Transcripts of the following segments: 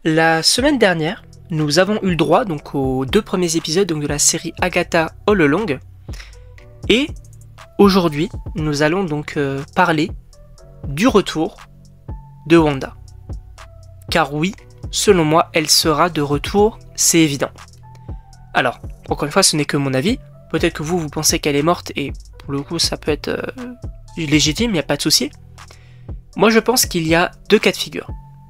La semaine dernière, nous avons eu le droit donc aux 2 premiers épisodes donc, de la série Agatha All Along. Et aujourd'hui, nous allons donc parler du retour de Wanda. Car oui, selon moi, elle sera de retour, c'est évident. Alors, encore une fois, ce n'est que mon avis. Peut-être que vous pensez qu'elle est morte et pour le coup, ça peut être légitime, il n'y a pas de souci. Moi, je pense qu'il y a 2 cas de figure.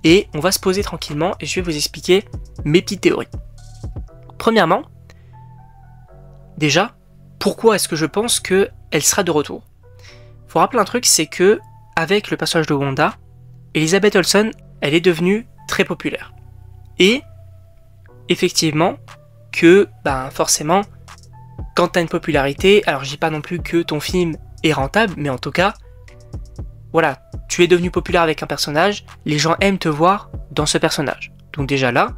Et on va se poser tranquillement et je vais vous expliquer mes petites théories. Premièrement, déjà, pourquoi est-ce que je pense qu'elle sera de retour ? Faut rappeler un truc, c'est que avec le personnage de Wanda, Elizabeth Olsen, elle est devenue très populaire. Et effectivement, que forcément, quand tu as une popularité, alors je dis pas non plus que ton film est rentable, mais en tout cas, voilà, tu es devenu populaire avec un personnage, les gens aiment te voir dans ce personnage. Donc déjà là,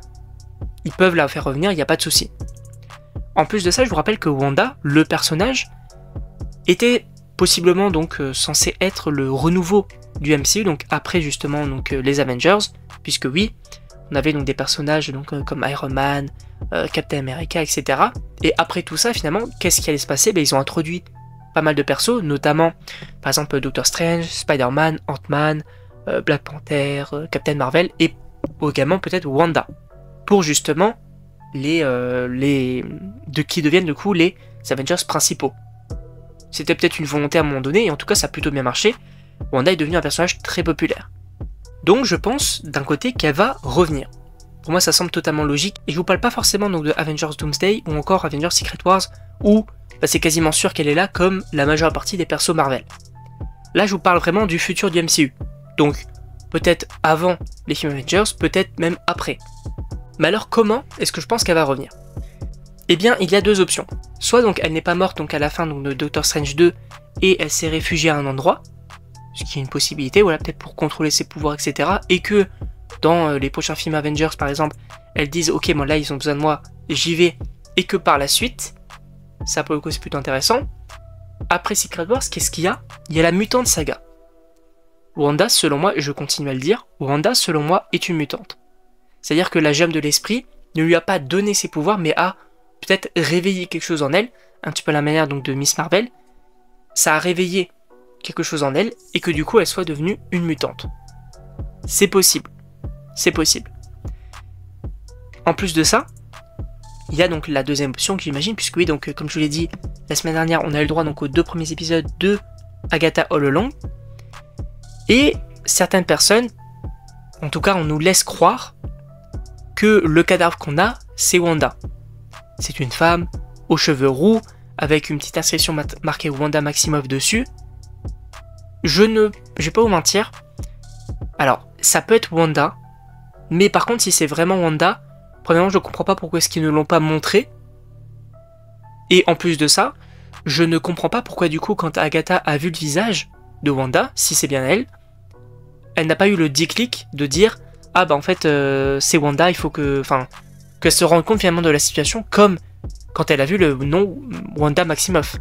ils peuvent la faire revenir, il n'y a pas de souci. En plus de ça, je vous rappelle que Wanda, le personnage, était possiblement donc censé être le renouveau du MCU, donc après justement donc les Avengers, puisque oui, on avait donc des personnages donc comme Iron Man, Captain America, etc. Et après tout ça, finalement, qu'est-ce qui allait se passer ? Ils ont introduit pas mal de persos, notamment par exemple Doctor Strange, Spider-Man, Ant-Man, Black Panther, Captain Marvel et également peut-être Wanda pour justement qui deviennent du coup les Avengers principaux. C'était peut-être une volonté à un moment donné et en tout cas ça a plutôt bien marché. Wanda est devenue un personnage très populaire. Donc je pense d'un côté qu'elle va revenir. Pour moi ça semble totalement logique et je vous parle pas forcément donc de Avengers Doomsday ou encore Avengers Secret Wars où c'est quasiment sûr qu'elle est là comme la majeure partie des persos Marvel. Là je vous parle vraiment du futur du MCU. Donc peut-être avant les films Avengers, peut-être même après. Mais alors comment est-ce que je pense qu'elle va revenir ? Eh bien il y a 2 options. Soit donc elle n'est pas morte donc à la fin donc, de Doctor Strange 2 et elle s'est réfugiée à un endroit, ce qui est une possibilité, voilà, peut-être pour contrôler ses pouvoirs, etc. Et que dans les prochains films Avengers par exemple, elles disent ok moi là ils ont besoin de moi, j'y vais, et que par la suite, ça pour le coup c'est plutôt intéressant. Après Secret Wars, qu'est-ce qu'il y a ? Il y a la mutante saga. Wanda, selon moi, et je continue à le dire, Wanda, selon moi, est une mutante. C'est-à-dire que la gemme de l'esprit ne lui a pas donné ses pouvoirs, mais a peut-être réveillé quelque chose en elle, un petit peu à la manière donc de Miss Marvel. Ça a réveillé quelque chose en elle, et que du coup, elle soit devenue une mutante. C'est possible. C'est possible. En plus de ça, il y a donc la deuxième option que j'imagine, puisque oui, donc comme je vous l'ai dit, la semaine dernière, on a eu le droit donc aux 2 premiers épisodes de Agatha All Along. Et certaines personnes, en tout cas on nous laisse croire que le cadavre qu'on a, c'est Wanda. C'est une femme aux cheveux roux, avec une petite inscription marquée Wanda Maximoff dessus. Je vais pas vous mentir. Alors, ça peut être Wanda, mais par contre si c'est vraiment Wanda, premièrement je comprends pas pourquoi est-ce qu'ils ne l'ont pas montré. Et en plus de ça, je ne comprends pas pourquoi du coup quand Agatha a vu le visage de Wanda, si c'est bien elle n'a pas eu le déclic de dire ah en fait c'est Wanda, il faut qu'elle se rende compte finalement de la situation comme quand elle a vu le nom Wanda Maximoff.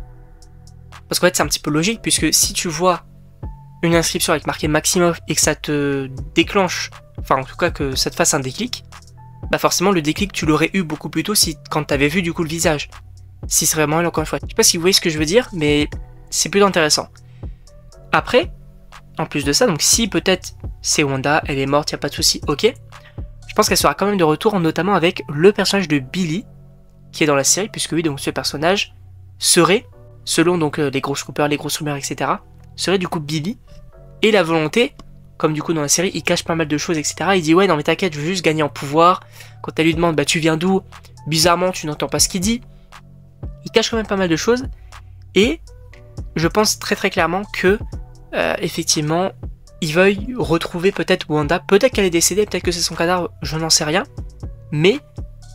Parce qu'en fait c'est un petit peu logique puisque si tu vois une inscription avec marqué Maximoff et que ça te déclenche, en tout cas que ça te fasse un déclic, forcément le déclic tu l'aurais eu beaucoup plus tôt quand t'avais vu du coup le visage. Si c'est vraiment elle encore une fois. Je sais pas si vous voyez ce que je veux dire, mais c'est plutôt intéressant. Après, en plus de ça, donc si peut-être c'est Wanda, elle est morte, y a pas de souci, ok. Je pense qu'elle sera quand même de retour, notamment avec le personnage de Billy, qui est dans la série, puisque oui, donc ce personnage serait, selon donc les grosses rumeurs, etc., serait du coup Billy, et la volonté, comme du coup dans la série, il cache pas mal de choses, etc., il dit ouais non mais t'inquiète, je veux juste gagner en pouvoir, quand elle lui demande tu viens d'où, bizarrement tu n'entends pas ce qu'il dit, il cache quand même pas mal de choses, et je pense très très clairement que effectivement, ils veuillent retrouver peut-être Wanda, peut-être qu'elle est décédée, peut-être que c'est son cadavre, je n'en sais rien, mais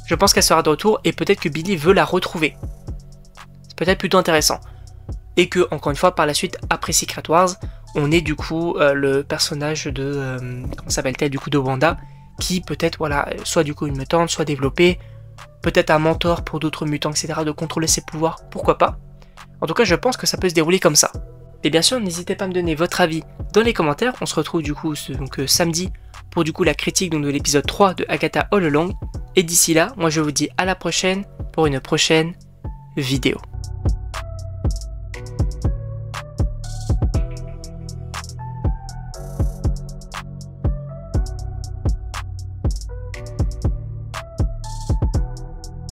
je pense qu'elle sera de retour et peut-être que Billy veut la retrouver. C'est peut-être plutôt intéressant. Et que, encore une fois, par la suite, après Secret Wars, on est du coup le personnage de, comment s'appelle-t-elle, du coup de Wanda, qui peut-être, voilà, soit du coup une mutante, soit développée, peut-être un mentor pour d'autres mutants, etc., de contrôler ses pouvoirs, pourquoi pas. En tout cas, je pense que ça peut se dérouler comme ça. Et bien sûr, n'hésitez pas à me donner votre avis dans les commentaires. On se retrouve du coup samedi pour du coup la critique donc, de l'épisode 3 de Agatha All Along. Et d'ici là, moi je vous dis à la prochaine pour une prochaine vidéo.